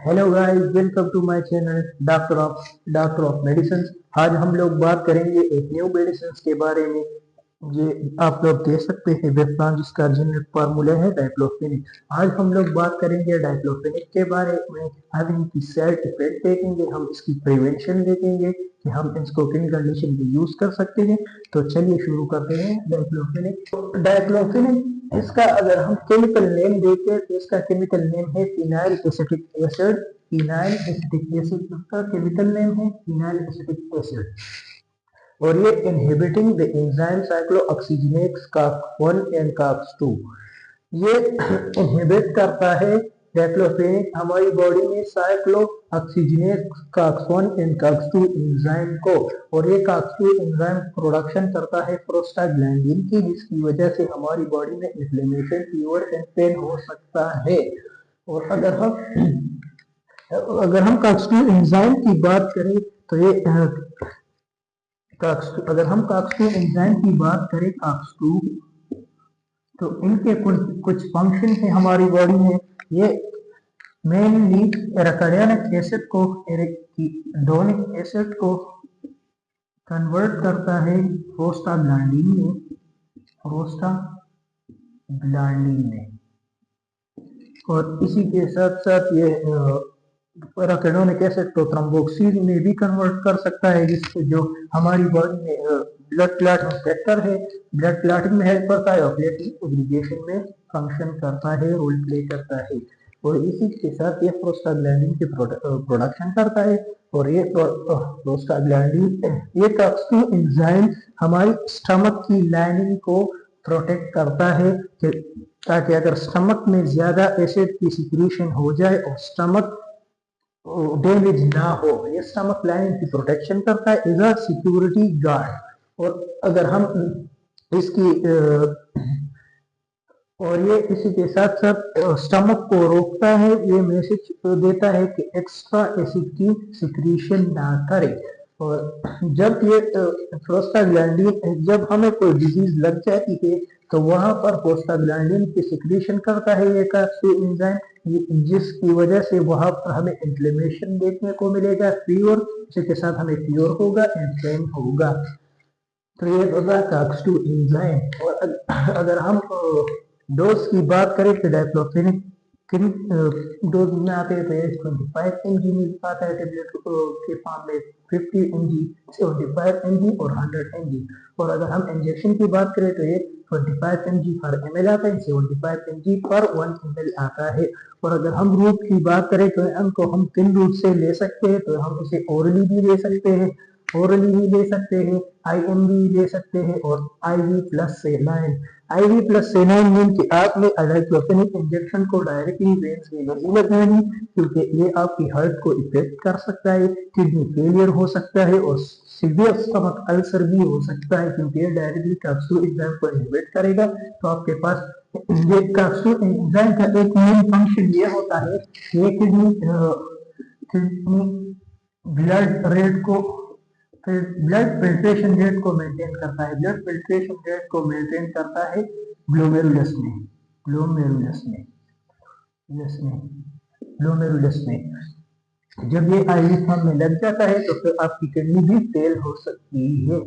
Hello guys, welcome to my channel doctor of medicine. आज हम लोग बात करेंगे एक न्यू मेडिसिन के बारे में। ये आप लोग देख सकते हैं वेबप्लान, जिसका जेनेरिक फार्मूला है डाइक्लोफेनिक। आज हम लोग बात करेंगे डाइक्लोफेनिक के बारे में। हम इनकी साइड इफेक्ट देखेंगे, हम इसकी प्रिवेंशन देखेंगे कि हम इसको किन कंडीशन में यूज कर सकते हैं। तो चलिए शुरू करते हैं। डाइक्लोफेनिक इसका अगर हम केमिकल नेम देखें तो इसका केमिकल नेम है phenyl acetic acid. Phenyl acetic acid इसका केमिकल नेम है, फिनाइल एसिटिक एसिड। और ये inhibiting the enzyme cyclooxygenase COX-1 and COX-2। ये इनहिबिट करता है डाइक्लोफेनिक हमारी बॉडी में cyclooxygenase COX-1 and COX-2 enzyme को। और ये COX-2 एंजाइम प्रोडक्शन करता है प्रोस्टाग्लैंडिन की, जिसकी वजह से हमारी बॉडी में इन्फ्लेमेशन, फीवर एंड पेन हो सकता है। और अगर हम COX-2 एंजाइम की बात करें तो ये अगर हम COX-2 एंजाइम की बात करें COX-2, तो इनके कुछ फंक्शन है हमारी बॉडी में। ये मेनली एराकिडोनिक एसिड को एराकिडोनिक एसिड को कन्वर्ट करता है प्रोस्टाग्लैंडिन में। और इसी के साथ साथ ये एराकिडोनिक एसिड को थ्रोम्बोक्सिन में भी कन्वर्ट कर सकता है, जिससे जो हमारी बॉडी में ब्लड क्लॉटिंग फैक्टर है, ब्लड क्लॉटिंग में हेल्प करता है और प्लेटलेट एग्रीगेशन में फंक्शन करता है, रोल प्ले करता है। और इसी के साथ ये प्रोस्टाग्लैंडिन की प्रोडक्शन करता है। और ये प्रोस्टाग्लैंडिन, ये COX-2 एंजाइम हमारी स्टमक की लाइनिंग को प्रोटेक्ट करता है ताकि अगर स्टमक में ज्यादा एसिड की सिक्रीशन हो जाए और स्टमक डैमेज ना हो। ये स्टमक लाइन की प्रोटेक्शन करता है, इज अ सिक्योरिटी गार्ड। और अगर हम इसकी और ये इसी के साथ साथ स्टमक को रोकता है, ये मैसेज देता है कि एक्स्ट्रा एसिड की सिक्रीशन ना करे। और जब ये प्रोस्टाग्लैंडिन, जब हमें कोई डिजीज लग जाती है तो वहां पर प्रोस्टाग्लैंडिन की सिक्रीशन करता है ये COX-2 एंजाइम, जिसकी वजह से वहां पर हमें इन्फ्लेमेशन देखने को मिलेगा, फीवर, इसके साथ हमें फीवर होगा एंड पेन होगा। तो ये होगा COX-2 एंजाइम। और अगर हम डोज की बात करें तो डाइक्लोफेनिक किन डोज में आते हैं तो ये 25 mg में आता है टेबलेट के फॉर्म में, 50 mg, 75 mg और 100 mg। और अगर हम इंजेक्शन की बात करें तो ये 25 mg पर ml आता है, 75 mg पर 1 ml आता है। और अगर हम रूट की बात करें तो इनको हम 3 रूट से ले सकते हैं। तो हम इसे ओरली भी ले सकते हैं, IM भी ले सकते हैं और IV plus सेलाइन। IV plus सेलाइन mean कि आपने डाइक्लोफेनिक इंजेक्शन को डायरेक्टली वेन्स में नहीं लगानी, क्योंकि ये आपकी हार्ट को इफेक्ट कर सकता है, किडनी फेलियर हो सकता है और सीवियर स्टमक अल्सर भी हो सकता है, क्योंकि ये डायरेक्टली COX-2 एंजाइम को इनहिबिट करेगा। तो आपके पास ये COX-2 एंजाइम का एक मेन फंक्शन ये होता है कि ये किडनी ब्लड रेट को, ब्लड फिल्ट्रेशन रेट को मेंटेन करता है। ब्लड फिल्ट्रेशन रेट को मेंटेन करता है ग्लोमेरुलस में। जब ये IV फॉर्म में लग जाता है तो फिर आपकी किडनी भी फेल हो सकती है।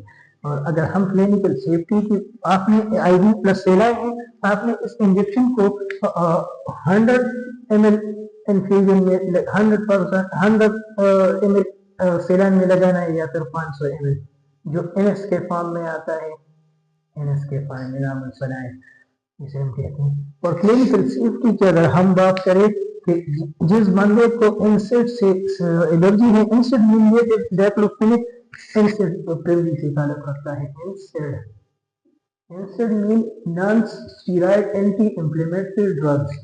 और अगर हम क्लिनिकल सेफ्टी की, आपने IV प्लस सेलाइन है, आपने इस इंजेक्शन को 100 ml इन्फ्यूजन में, 100 ml सेलाइन में लगाना है, या फिर 500 ml जो NS के फॉर्म में आता है, NS के फॉर्म में नाम सलाइन इसे हम कहते हैं। और क्लिनिकल सेफ्टी की अगर हम बात करें कि जिस बंदे को इंसेक्ट से एलर्जी है, इंसेक्ट मीन ये डाइक्लोफेनिक इंसेक्ट प्रिवली से ताल्लुक रखता है। Insect mean non steroid anti inflammatory drugs.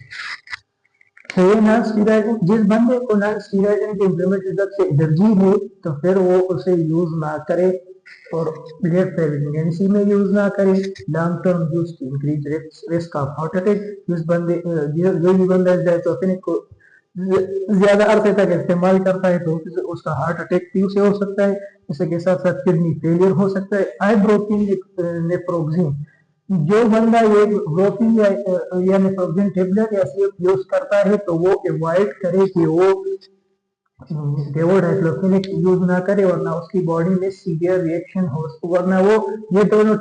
तो ये नॉन स्टेरॉइड, जिस बंदे को non steroid anti inflammatory drug से एलर्जी है तो फिर वो उसे यूज ना करे और प्रेगनेंसी में यूज ना करें। Long term use to increase risk of heart attack. जो भी बंदा डाइक्लोफेनिक को ज्यादा अरसे तक इस्तेमाल करता है तो उसका हार्ट अटैक भी उसे हो सकता है, इसके साथ साथ किडनी फेलियर हो सकता है। आइब्रोकिन नेप्रोक्सिन, जो बंदा ये ब्रोकिंग यानी प्रोविजन टेबलेट या सिर्फ यूज करता है तो वो अवॉइड करे कि वो डाइक्लोफेनेक यूज ना करे, वरना उसकी बॉडी में सीवियर रिएक्शन हो, वरना वो ये दोनों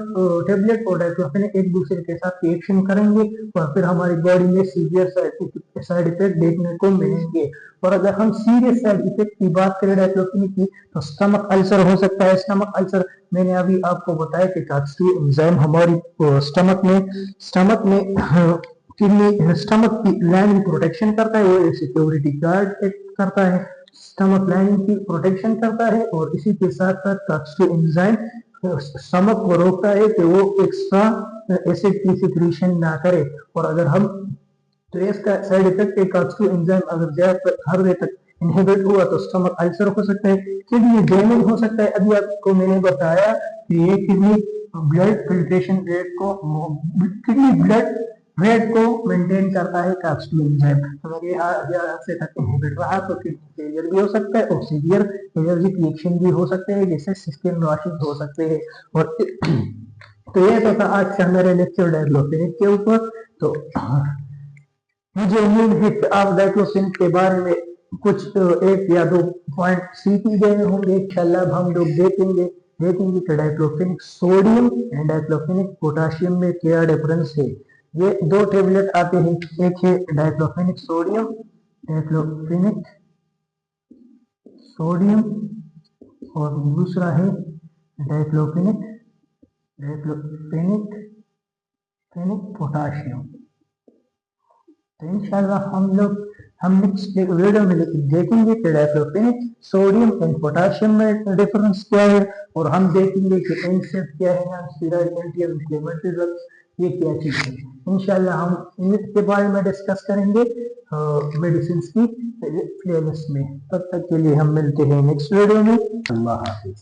टेबलेट और डाइक्लोफेनेक एक दूसरे के साथ रिएक्शन करेंगे और फिर हमारी बॉडी में सीवियर साइड इफेक्ट देखने को मिलेंगे। और अगर हम सीरियस साइड इफेक्ट की बात करें डाइक्लोफेनेक की तो स्टमक अल्सर हो सकता है। स्टमक अल्सर मैंने अभी आपको बताया कि कास्टिव एंजाइम हमारी स्टमक में किडनी स्टमक की लाइनिंग प्रोटेक्शन करता है, वो सिक्योरिटी गार्ड करता है, स्टमक लाइनिंग की प्रोटेक्शन करता है और इसी के साथ साथ कास्टिव एंजाइम स्टमक को रोकता है कि वो एक्स्ट्रा एसिड की सिक्रीशन ना करे। और अगर हम तो इसका साइड इफेक्ट एक कास्टिव एंजाइम अगर ज्यादा हर वे तक इनहिबिट हुआ तो स्टमक अल्सर हो सकता है, किडनी डैमेज हो सकता है। अभी आपको मैंने बताया कि ये किडनी ब्लड फिल्ट्रेशन रेट को किडनी ब्लड रेट को मेंटेन करता है कास्टिव एंजाइम। अगर ये से तक इनहिबिट रहा तो किडनी फेलियर भी हो सकता है और सीवियर एलर्जिक रिएक्शन भी हो सकते हैं, जैसे स्किन रैशेस हो सकते हैं। और तो ये तो था आज का मेरे लेक्चर डाइक्लोफेनेक के ऊपर। तो मुझे उम्मीद है कि आप डाइक्लोफेनेक के बारे में कुछ एक या दो पॉइंट सीख ही गए होंगे। इंशाल्लाह हम लोग देखेंगे कि diclofenac sodium and diclofenac potassium में क्या डिफरेंस है। ये दो टेबलेट आते हैं, एक है डाइक्लोफेनेक सोडियम और दूसरा है डाइक्लोफेनेक पोटेशियम। तो इंशाल्लाह हम नेक्स्ट वीडियो में देखेंगे कि डाइक्लोफेनेक सोडियम एंड पोटेशियम में डिफरेंस क्या है और हम देखेंगे कि एनसेड क्या है, non steroid anti inflammatory drugs ये क्या चीज है। इंशाल्लाह हम इसके बारे में डिस्कस करेंगे मेडिसिन की प्लेलिस्ट में। तब तक के लिए हम मिलते हैं नेक्स्ट वीडियो में। अल्लाह हाफिज।